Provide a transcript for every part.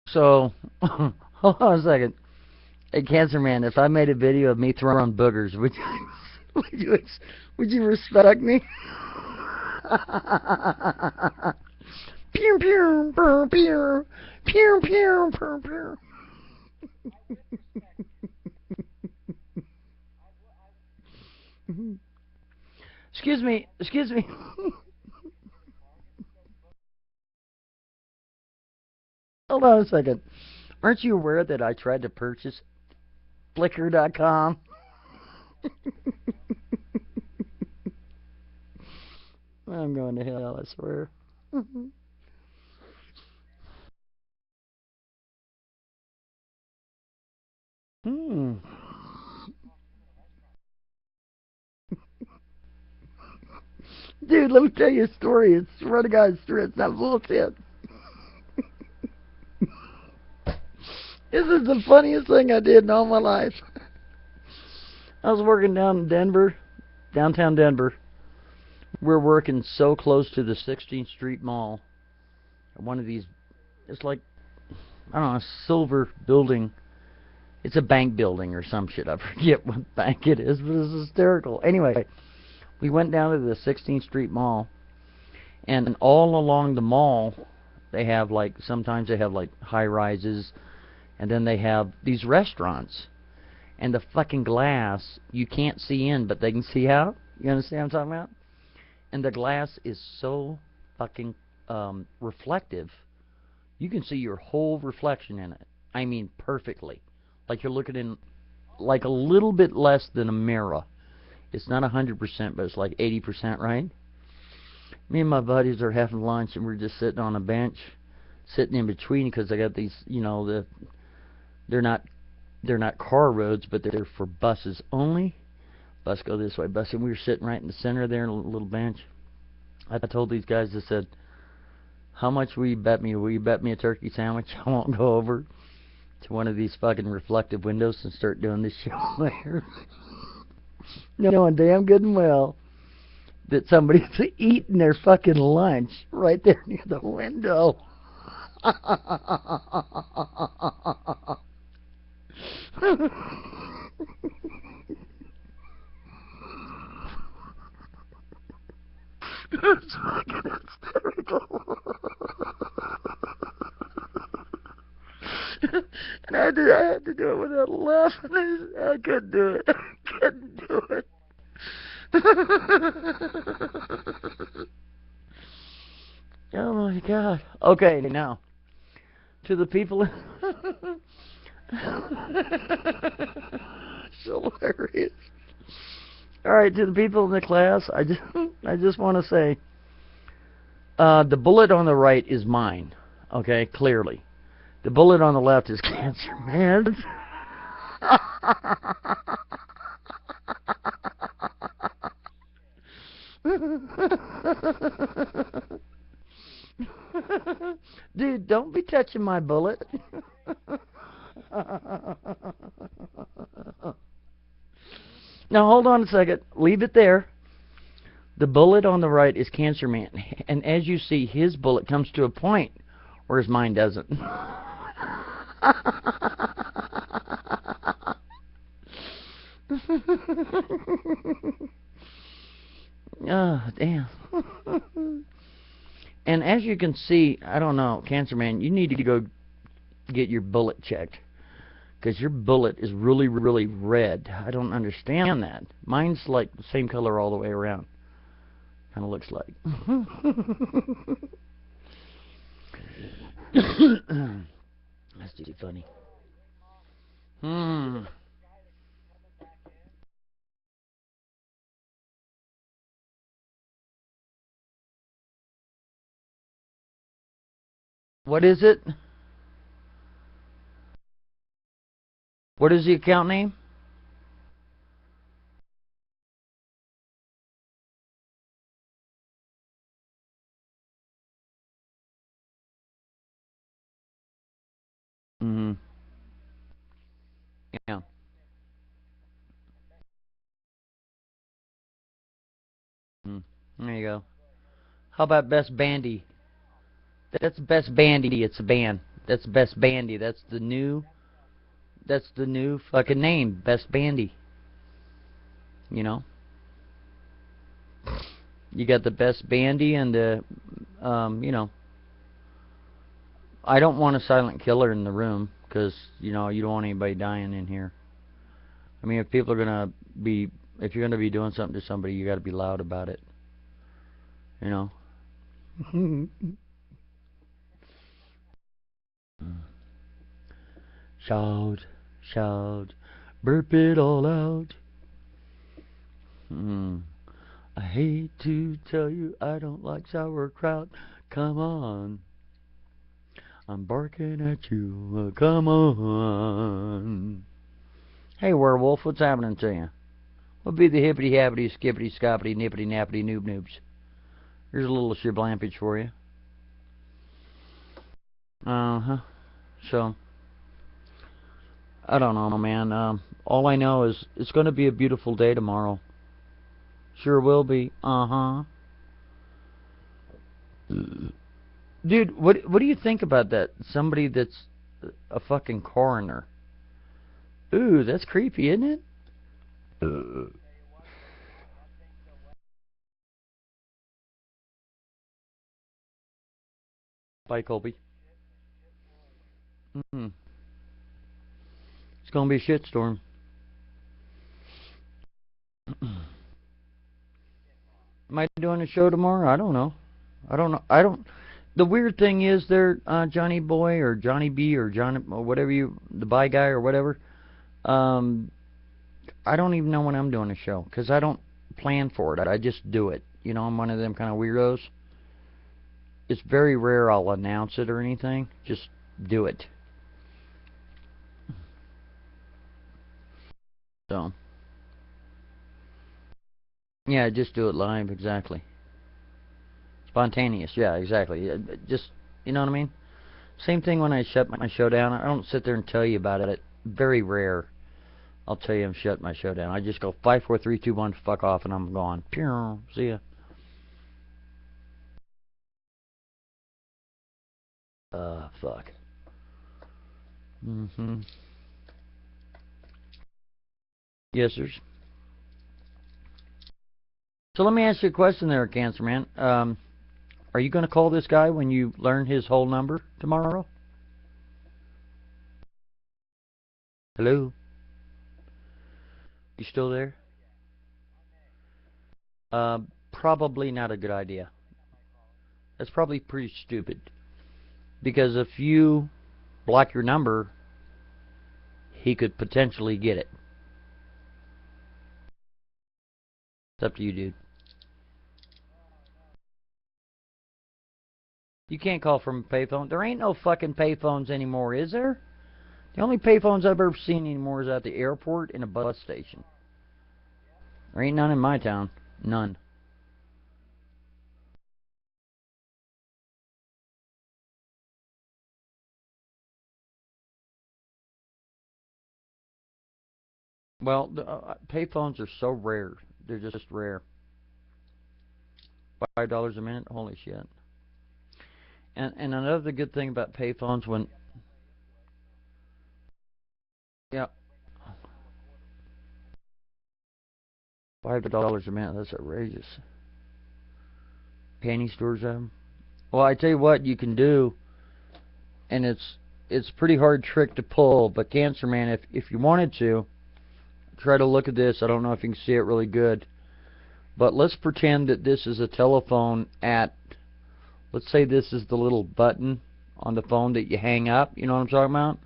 So, hold on a second. Hey, Cancer Man, if I made a video of me throwing boogers, would you, would you respect me? Pew pew pew pew pew pew pew pew. Excuse me, excuse me. Hold on a second. Aren't you aware that I tried to purchase Flickr.com? I'm going to hell, I swear. Hmm. Dude, let me tell you a story. It's swear to God, it's not bullshit. This is the funniest thing I did in all my life. I was working down in Denver, downtown Denver. We're working so close to the 16th Street Mall. One of these, it's like, I don't know, a silver building. It's a bank building or some shit. I forget what bank it is, but it's hysterical. Anyway, we went down to the 16th Street Mall, and all along the mall, they have like, sometimes they have like high rises, and then they have these restaurants. And the fucking glass, you can't see in, but they can see out. You understand what I'm talking about? And the glass is so fucking reflective. You can see your whole reflection in it. I mean, perfectly. Like you're looking in, like a little bit less than a mirror. It's not 100%, but it's like 80%, right? Me and my buddies are having lunch, and we're just sitting on a bench, sitting in between, because I got these, they're not they're not car roads, but they're for buses only. Bus go this way, bus. And we were sitting right in the center there on a little bench. I told these guys, I said, how much will you bet me? Will you bet me a turkey sandwich? I won't go over to one of these fucking reflective windows and start doing this shit there. Knowing damn good and well that somebody's eating their fucking lunch right there near the window. It's fucking hysterical. And I had to do it without laughing. I couldn't do it. I couldn't do it. Oh my God. Okay, now to the people. So hilarious. All right, to the people in the class, I just want to say, the bullet on the right is mine. Okay, clearly. The bullet on the left is Cancer Man's. Dude, don't be touching my bullet. Now, hold on a second. Leave it there. The bullet on the right is Cancer Man. And as you see, his bullet comes to a point, whereas mine doesn't. Oh, damn. And as you can see, I don't know, Cancer Man, you need to go get your bullet checked. Because your bullet is really, really red. I don't understand that. Mine's like the same color all the way around. Kind of looks like. That's too funny. Hmm. What is it? What is the account name? Mm-hmm. Yeah. Mm. There you go. How about Best Bandy? That's Best Bandy. It's a band. That's Best Bandy. That's the new fucking name, Best Bandy. You know? You got the Best Bandy and the you know, I don't want a silent killer in the room cuz you know, you don't want anybody dying in here. I mean, if people are going to be if you're going to be doing something to somebody, you got to be loud about it. You know? Shout, shout, burp it all out. I hate to tell you I don't like sauerkraut. Come on. I'm barking at you. Come on. Hey, werewolf, what's happening to you? What'll be the hippity-happity, skippity-scoppity, nippity-nappity, noob-noobs? Here's a little shablampage for you. Uh-huh. So, I don't know, man. All I know is it's going to be a beautiful day tomorrow. Sure will be. Uh-huh. Dude, what do you think about that? Somebody that's a fucking coroner. Ooh, that's creepy, isn't it? Bye, Colby. It's gonna be a shitstorm. Am I doing a show tomorrow? I don't know. I don't. The weird thing is, there, Johnny Boy or Johnny B or Johnny or whatever the Bye guy or whatever. I don't even know when I'm doing a show because I don't plan for it. I just do it. You know, I'm one of them kind of weirdos. It's very rare I'll announce it or anything. Just do it. So, yeah, just do it live, exactly. Spontaneous, yeah, exactly. Just, you know what I mean? Same thing when I shut my show down. I don't sit there and tell you about it. Very rare. I'll tell you I'm shutting my show down. I just go 5, 4, 3, 2, 1, fuck off, and I'm gone. Pew, see ya. Fuck. Yes, sirs. So let me ask you a question there, Cancer Man. Are you going to call this guy when you learn his whole number tomorrow? Hello? You still there? Probably not a good idea. That's probably pretty stupid. Because if you block your number, he could potentially get it. It's up to you, dude. You can't call from a payphone. There ain't no fucking payphones anymore, is there? The only payphones I've ever seen anymore is at the airport and a bus station. There ain't none in my town. None. Well, payphones are so rare. They're just rare. $5 a minute? Holy shit. And another good thing about payphones when... Yeah. $5 a minute, that's outrageous. Penny stores have them. Well, I tell you what you can do, and it's pretty hard trick to pull, but Cancer Man, if you wanted to, try to look at this. I don't know if you can see it really good, but let's pretend that this is a telephone at, let's say this is the little button on the phone that you hang up. You know what I'm talking about?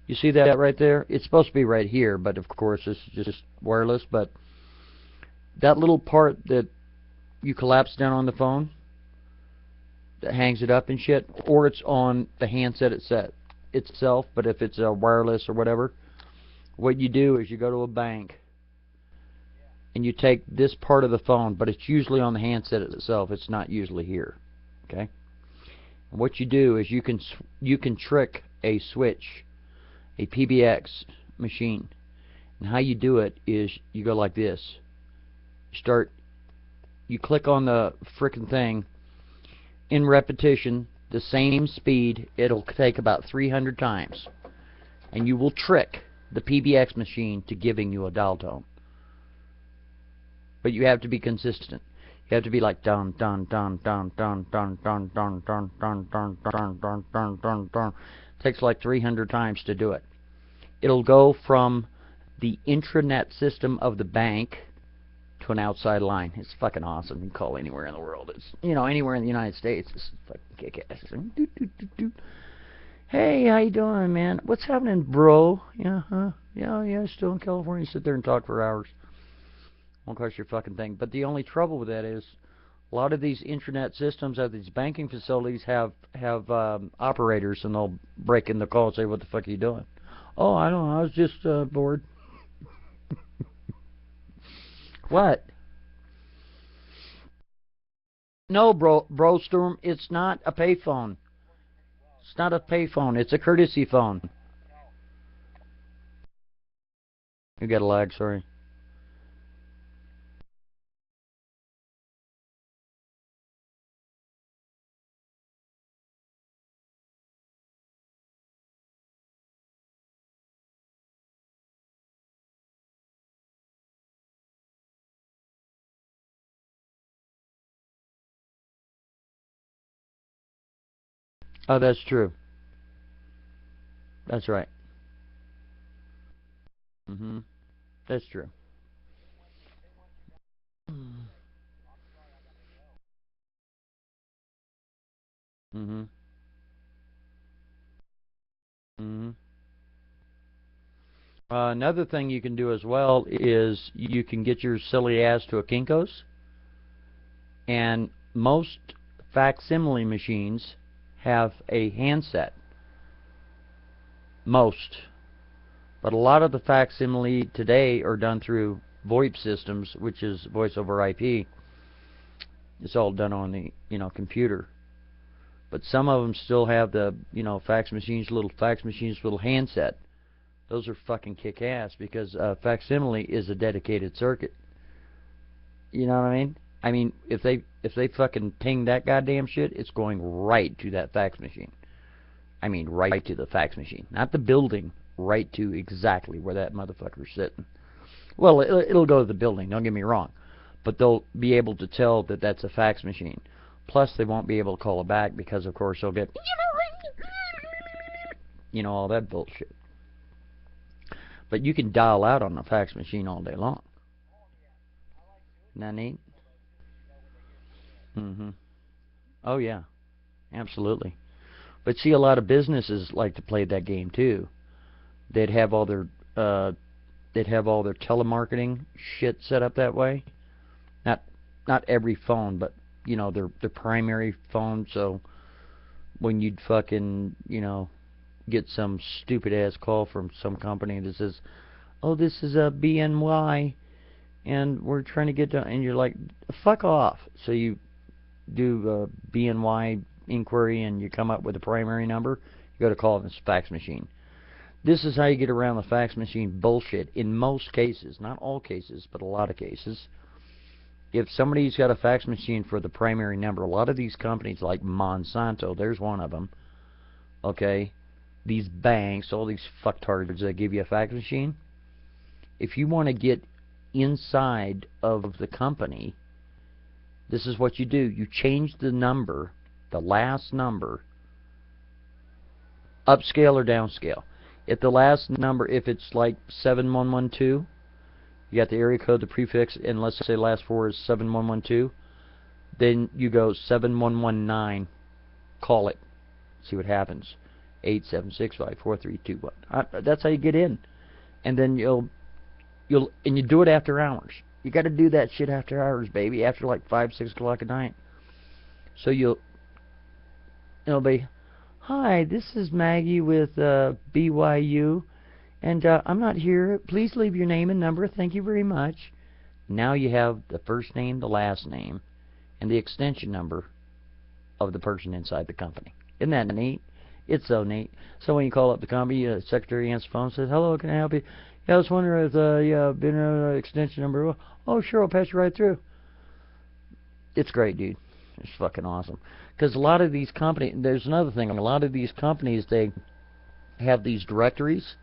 You see that right there? It's supposed to be right here, but of course this is just wireless, but that little part that you collapse down on the phone that hangs it up and shit, or it's on the handset itself, but if it's a wireless or whatever, what you do is you go to a bank and you take this part of the phone, but it's usually on the handset itself. It's not usually here. Okay? And what you do is you can trick a switch, a PBX machine. And how you do it is you go like this. You click on the frickin' thing in repetition the same speed, it'll take about 300 times. And you will trick the PBX machine to giving you a dial tone. But you have to be consistent. You have to be like dun dun dun dun dun dun dun dun dun dun dun dun dun dun dun dun. Takes like 300 times to do it. It'll go from the intranet system of the bank to an outside line. It's fucking awesome. You can call anywhere in the world. It's, you know, anywhere in the United States. It's fucking kick-ass. Hey, how you doing, man? What's happening, bro? Yeah, huh? Yeah, still in California. Sit there and talk for hours. Won't cost your fucking thing. But the only trouble with that is a lot of these intranet systems at these banking facilities have operators, and they'll break in the call and say, what the fuck are you doing? Oh, I don't know. I was just bored. What? No, bro, Storm, it's not a payphone. It's not a payphone. It's a courtesy phone. You got a lag, sorry. Oh, that's true. That's right. That's true. Mm-hmm. Mm-hmm. Another thing you can do as well is you can get your silly ass to a Kinko's, and most facsimile machines have a handset. Most. But a lot of the facsimile today are done through VoIP systems, which is voice over IP. It's all done on the, computer. But some of them still have the, little fax machines, little handset. Those are fucking kick-ass because facsimile is a dedicated circuit. You know what I mean? I mean, if they fucking ping that goddamn shit, it's going right to that fax machine. I mean, right to the fax machine, not the building. Right to exactly where that motherfucker's sitting. Well, it'll go to the building. Don't get me wrong, but they'll be able to tell that that's a fax machine. Plus, they won't be able to call it back because, of course, they'll get all that bullshit. But you can dial out on a fax machine all day long. Isn't that neat? Oh yeah, absolutely. But see, a lot of businesses like to play that game too. They'd have all their telemarketing shit set up that way. Not every phone, but their primary phone. So when you'd fucking get some stupid ass call from some company that says, "Oh, this is a BNY, and we're trying to get to," and you're like, "Fuck off." So you do a BNY inquiry, and you come up with a primary number. You go to call this fax machine. This is how you get around the fax machine bullshit in most cases. Not all cases, but a lot of cases. If somebody's got a fax machine for the primary number, a lot of these companies like Monsanto, there's one of them, okay, these banks, all these fucktards that give you a fax machine, if you want to get inside of the company, this is what you do. You change the number, the last number, upscale or downscale. If the last number, if it's like 7112, you got the area code, the prefix, and let's say the last four is 7112, then you go 7119, call it, see what happens. 8765432. That's how you get in, and then you do it after hours. You got to do that shit after hours, baby, after like 5, 6 o'clock at night. So it'll be, "Hi, this is Maggie with BYU, and I'm not here. Please leave your name and number. Thank you very much." Now you have the first name, the last name, and the extension number of the person inside the company. Isn't that neat? It's so neat. So when you call up the company, the secretary answers the phone and says, "Hello, can I help you?" "Yeah, I was wondering if been an extension number." "Oh, sure, I'll pass you right through." It's great, dude. It's fucking awesome. Because a lot of these companies, there's another thing. A lot of these companies, they have these directories.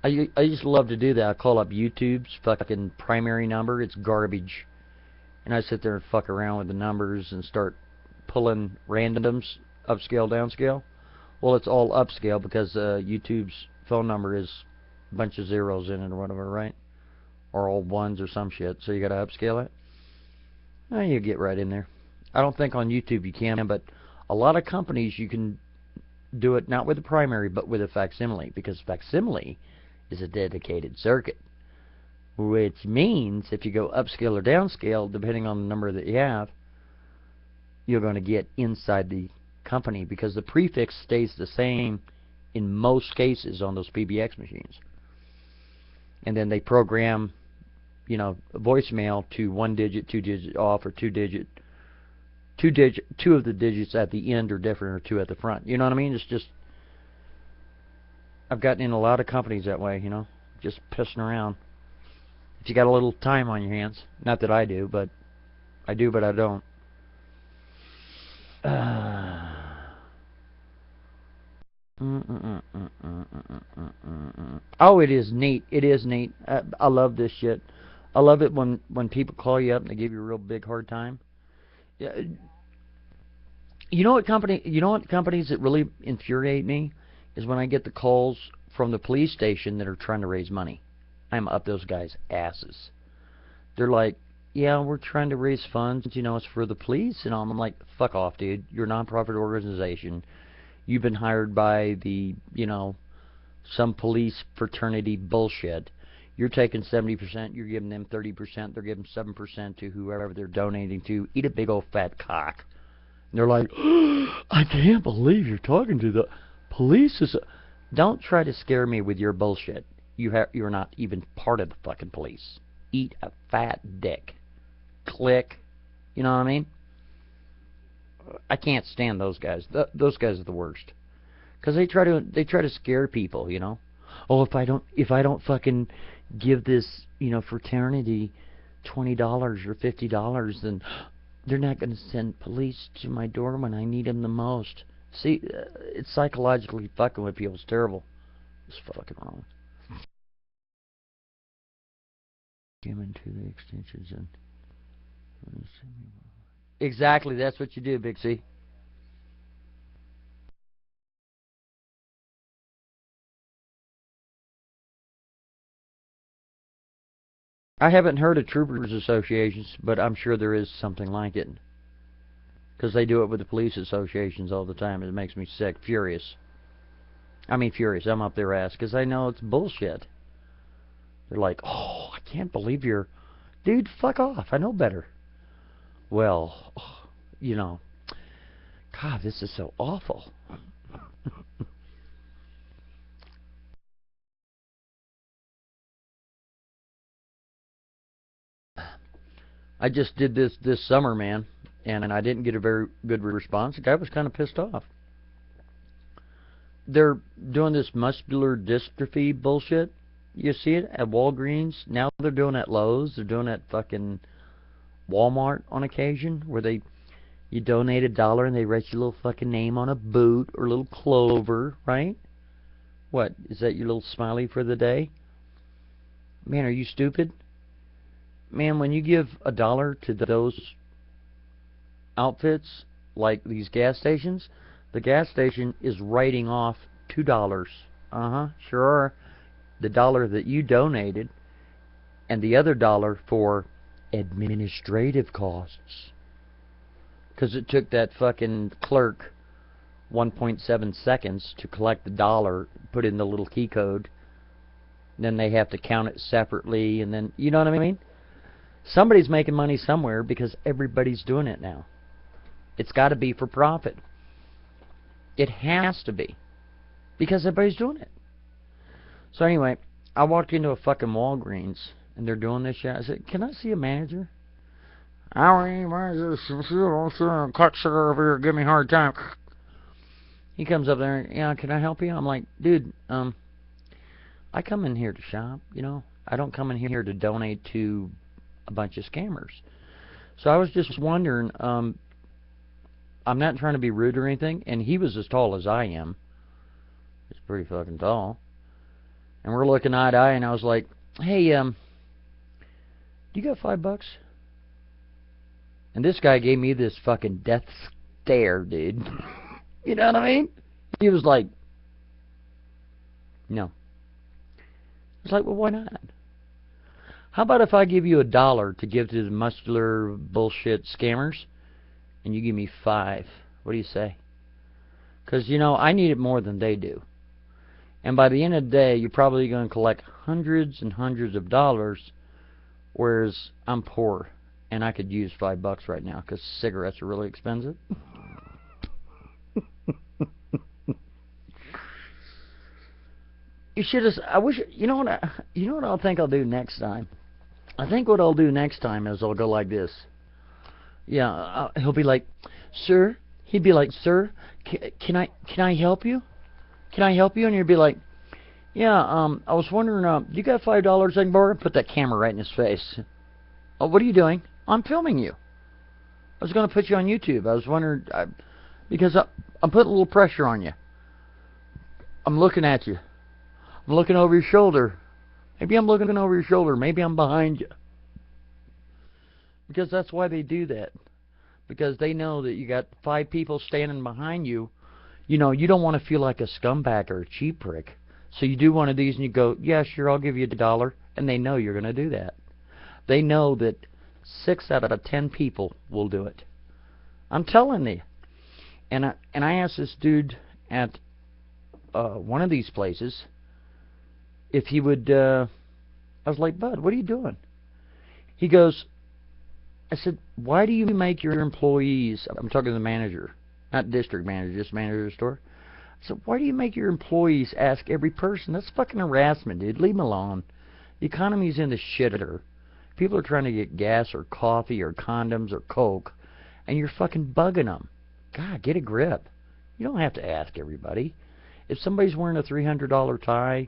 I used to love to do that. I call up YouTube's fucking primary number. It's garbage. And I sit there and fuck around with the numbers and start pulling randoms, upscale, downscale. Well, it's all upscale because YouTube's phone number is a bunch of zeros in it or whatever, right? Or all ones or some shit. So you got to upscale it. You get right in there. I don't think on YouTube you can, but a lot of companies you can do it not with a primary but with a facsimile, because facsimile is a dedicated circuit, which means if you go upscale or downscale, depending on the number that you have, you're going to get inside the company, because the prefix stays the same in most cases on those PBX machines. And then they program, you know, voicemail to 1 digit, 2 digit off, or 2 digit, 2 of the digits at the end are different, or 2 at the front. You know what I mean? It's just, I've gotten in a lot of companies that way, you know, just pissing around. If you got a little time on your hands, not that I do, but I don't. Oh, it is neat. It is neat. I love this shit. I love it when people call you up and they give you a real big hard time. Yeah. You know what companies that really infuriate me is when I get the calls from the police station that are trying to raise money. I'm up those guys' asses. They're like, yeah, we're trying to raise funds, you know, it's for the police. And I'm like, fuck off, dude. You're a non-profit organization. You've been hired by the, you know, some police fraternity bullshit. You're taking 70%, you're giving them 30%, they're giving 7% to whoever they're donating to. Eat a big old fat cock. And they're like, I can't believe you're talking to the police. Don't try to scare me with your bullshit. You're not even part of the fucking police. Eat a fat dick. Click. You know what I mean? I can't stand those guys. Those guys are the worst. Because they try to scare people, you know. Oh, if I don't fucking give this, you know, fraternity $20 or $50, then they're not going to send police to my door when I need them the most. See, it's psychologically fucking with people. It's terrible. It's fucking wrong. Given to the extensions and exactly, that's what you do, Big C. I haven't heard of Troopers Associations, but I'm sure there is something like it. Because they do it with the police associations all the time. It makes me sick. Furious. I mean furious. I'm up their ass because I know it's bullshit. They're like, oh, I can't believe you're... Dude, fuck off. I know better. Well, you know... God, this is so awful. I just did this summer, man, and I didn't get a very good response. The guy was kind of pissed off. They're doing this muscular dystrophy bullshit. You see it at Walgreens. Now they're doing it at Lowe's. They're doing it at fucking Walmart on occasion, where you donate $1 and they write your little fucking name on a boot or a little clover, right? What, is that your little smiley for the day? Man, are you stupid? Man, when you give $1 to those outfits, like these gas stations, the gas station is writing off $2. Sure are. The $1 that you donated, and the other $1 for administrative costs. Because it took that fucking clerk 1.7 seconds to collect the $1, put in the little key code, then they have to count it separately, and then, you know what I mean? Somebody's making money somewhere because everybody's doing it now. It's got to be for profit. It has to be. Because everybody's doing it. So anyway, I walked into a fucking Walgreens, and they're doing this shit. I said, can I see a manager? I ain't manager. Cocksucker over here, give me a hard time. He comes up there, yeah, can I help you? I'm like, dude, I come in here to shop, you know. I don't come in here to donate to a bunch of scammers. So I was just wondering, I'm not trying to be rude or anything, and he was as tall as I am. He's pretty fucking tall. And we're looking eye to eye, and I was like, hey, do you got $5? And this guy gave me this fucking death stare, dude. You know what I mean? He was like, no. I was like, well, why not? How about if I give you $1 to give to the muscular bullshit scammers, and you give me 5? What do you say? Because, you know, I need it more than they do. And by the end of the day, you're probably going to collect hundreds and hundreds of dollars, whereas I'm poor, and I could use $5 right now, because cigarettes are really expensive. You should have. I wish. You know what? You know what I think I'll do next time. I think what I'll do next time is I'll go like this. Yeah, he'll be like, "Sir," he'd be like, "Sir, can I help you? Can I help you?" And you'd be like, "Yeah, I was wondering, you got $5 I can borrow?" Put that camera right in his face. "Oh, what are you doing?" "I'm filming you. I was going to put you on YouTube. I was wondering, because I'm putting a little pressure on you. I'm looking at you. I'm looking over your shoulder. Maybe I'm looking over your shoulder. Maybe I'm behind you." Because that's why they do that. Because they know that you got 5 people standing behind you. You know, you don't want to feel like a scumbag or a cheap prick. So you do one of these and you go, "Yeah, sure, I'll give you $1. And they know you're going to do that. They know that 6 out of 10 people will do it. I'm telling you. And I asked this dude at one of these places if he would, I was like, "Bud, what are you doing?" He goes, I said, "Why do you make your employees," I'm talking to the manager, not district manager, just manager of the store. I said, "Why do you make your employees ask every person?" That's fucking harassment, dude. Leave them alone. The economy's in the shitter. People are trying to get gas or coffee or condoms or Coke, and you're fucking bugging them. God, get a grip. You don't have to ask everybody. If somebody's wearing a $300 tie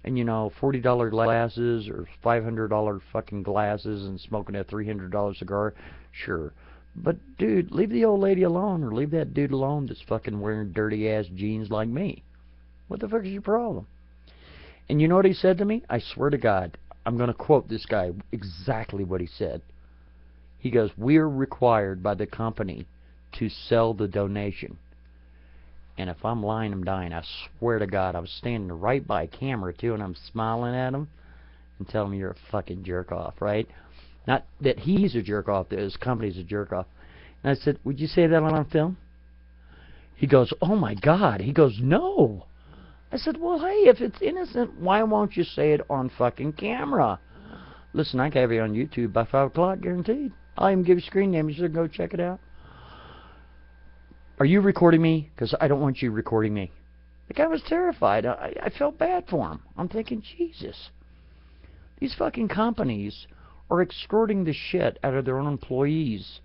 and, you know, $40 glasses or $500 fucking glasses and smoking a $300 cigar, sure. But, dude, leave the old lady alone, or leave that dude alone that's fucking wearing dirty-ass jeans like me. What the fuck is your problem? And you know what he said to me? I swear to God, I'm going to quote this guy exactly what he said. He goes, "We're required by the company to sell the donation." And if I'm lying, I'm dying. I swear to God, I was standing right by a camera, too, and I'm smiling at him and telling him you're a fucking jerk-off, right? Not that he's a jerk-off, that his company's a jerk-off. And I said, "Would you say that on film?" He goes, "Oh, my God." He goes, "No." I said, "Well, hey, if it's innocent, why won't you say it on fucking camera?" Listen, I can have you on YouTube by 5 o'clock, guaranteed. I'll even give you screen name. You should go check it out. "Are you recording me? Because I don't want you recording me." The guy was terrified. I felt bad for him. I'm thinking, Jesus. These fucking companies are extorting the shit out of their own employees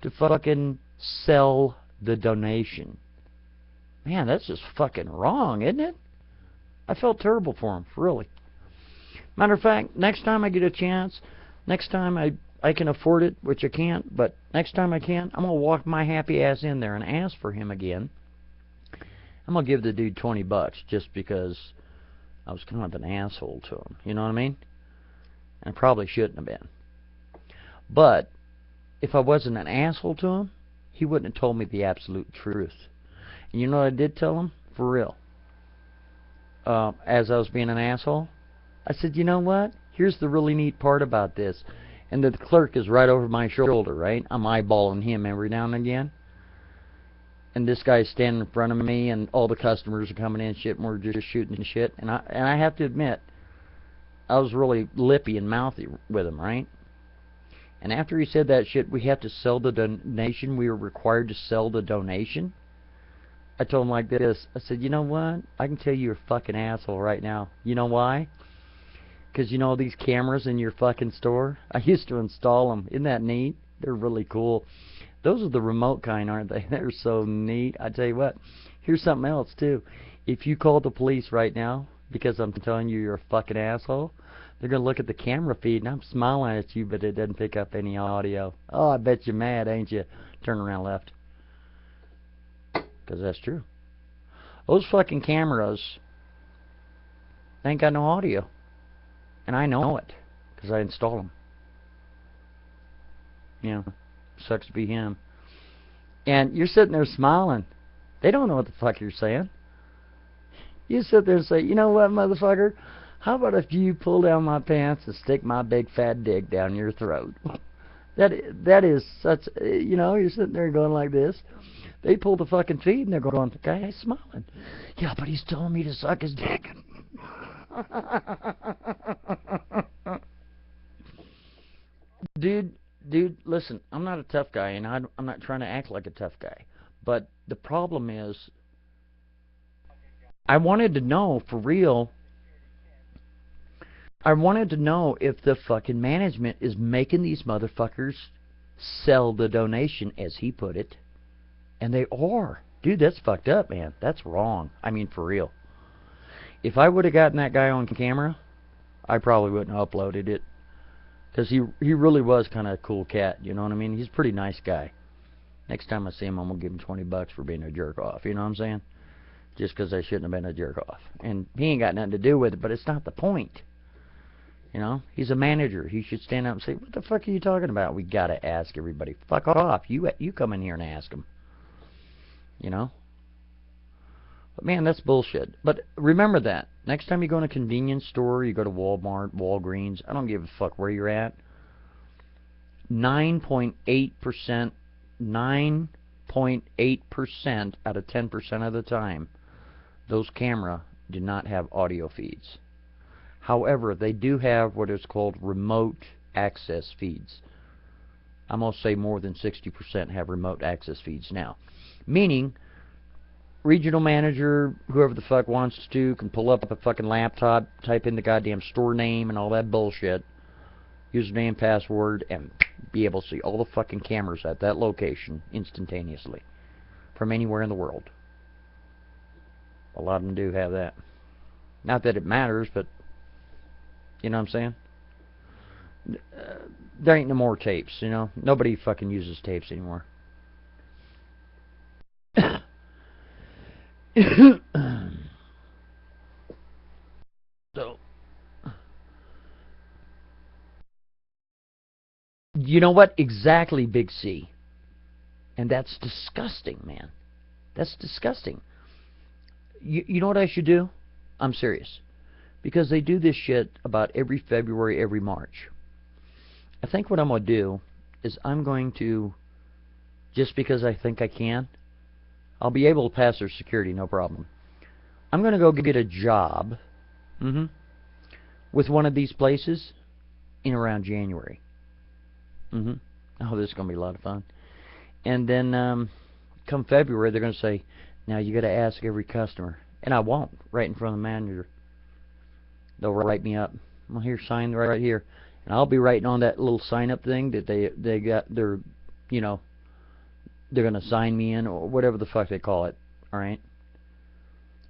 to fucking sell the donation. Man, that's just fucking wrong, isn't it? I felt terrible for him, really. Matter of fact, next time I get a chance, next time I can afford it, which I can't, but next time I can, I'm going to walk my happy ass in there and ask for him again. I'm going to give the dude $20 just because I was kind of an asshole to him. You know what I mean? And I probably shouldn't have been. But if I wasn't an asshole to him, he wouldn't have told me the absolute truth. And you know what I did tell him? For real. As I was being an asshole, I said, "You know what? Here's the really neat part about this." And the clerk is right over my shoulder, right? I'm eyeballing him every now and again. And this guy's standing in front of me, and all the customers are coming in, shit, and we're just shooting shit. And I have to admit, I was really lippy and mouthy with him, right? And after he said that shit, we have to sell the donation. We were required to sell the donation. I told him like this. I said, "You know what? I can tell you're a fucking asshole right now. You know why? Because, you know, these cameras in your fucking store, I used to install them. Isn't that neat? They're really cool. Those are the remote kind, aren't they? They're so neat. I tell you what, here's something else, too. If you call the police right now, because I'm telling you you're a fucking asshole. They're going to look at the camera feed, and I'm smiling at you, but it doesn't pick up any audio. Oh, I bet you're mad, ain't you? Turn around left. Because that's true. Those fucking cameras, they ain't got no audio. And I know it, because I install them. You know, sucks to be him. And you're sitting there smiling. They don't know what the fuck you're saying. You sit there and say, you know what, motherfucker? How about if you pull down my pants and stick my big fat dick down your throat? That is such, you know, you're sitting there going like this. They pull the fucking feed and they're going, the guy's smiling. Yeah, but he's telling me to suck his dick. Dude, listen, I'm not a tough guy, and I'm not trying to act like a tough guy. But the problem is, I wanted to know, for real, I wanted to know if the fucking management is making these motherfuckers sell the donation, as he put it. And they are. Dude, that's fucked up, man. That's wrong. I mean, for real. If I would have gotten that guy on camera, I probably wouldn't have uploaded it. Because he really was kind of a cool cat, you know what I mean? He's a pretty nice guy. Next time I see him, I'm going to give him $20 for being a jerk-off, you know what I'm saying? Just because I shouldn't have been a jerk-off. And he ain't got nothing to do with it, but it's not the point. You know? He's a manager. He should stand up and say, what the fuck are you talking about? We got to ask everybody. Fuck off. You come in here and ask them. You know? But man, that's bullshit. But remember that. Next time you go in a convenience store, you go to Walmart, Walgreens, I don't give a fuck where you're at. 9.8%, 9.8% out of 10% of the time, those camera do not have audio feeds. However, they do have what is called remote access feeds. I'm going to say more than 60% have remote access feeds now. Meaning, regional manager, whoever the fuck wants to, can pull up a fucking laptop, type in the goddamn store name and all that bullshit, username, password, and be able to see all the fucking cameras at that location instantaneously from anywhere in the world. A lot of them do have that. Not that it matters, but you know what I'm saying? There ain't no more tapes, you know? Nobody fucking uses tapes anymore. So, you know what? Exactly, Big C. And that's disgusting, man. That's disgusting. You know what I should do? I'm serious. Because they do this shit about every February, every March. I think what I'm going to do is I'm going to, just because I think I can, I'll be able to pass their security, no problem. I'm going to go get a job with one of these places in around January. Oh, this is going to be a lot of fun. And then come February, they're going to say, now you got to ask every customer. And I won't, right in front of the manager. They'll write me up. Well, here, sign right here. And I'll be writing on that little sign-up thing that they got their, you know, they're going to sign me in, or whatever the fuck they call it, all right?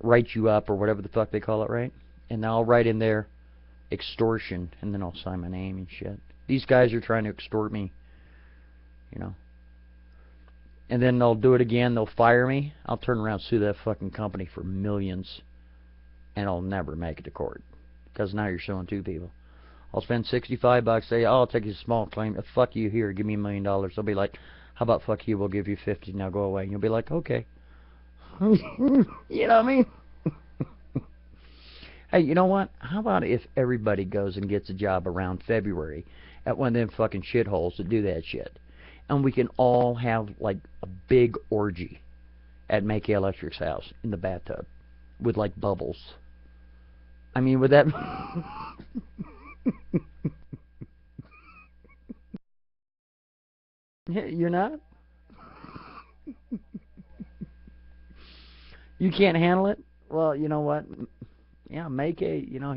Write you up, or whatever the fuck they call it, right? And I'll write in there, extortion, and then I'll sign my name and shit. These guys are trying to extort me, you know. And then they'll do it again, they'll fire me. I'll turn around and sue that fucking company for millions, and I'll never make it to court. Because now you're suing two people. I'll spend $65, say, oh, I'll take a small claim. Fuck you, here, give me $1 million. They'll be like, how about fuck you, we'll give you 50, now go away. And you'll be like, okay. You know what I mean? Hey, you know what? How about if everybody goes and gets a job around February at one of them fucking shitholes that do that shit? And we can all have, like, a big orgy at Make Electric's house in the bathtub with, like, bubbles. I mean, would that... You're not? You can't handle it? Well, you know what? Yeah, Make A, you know,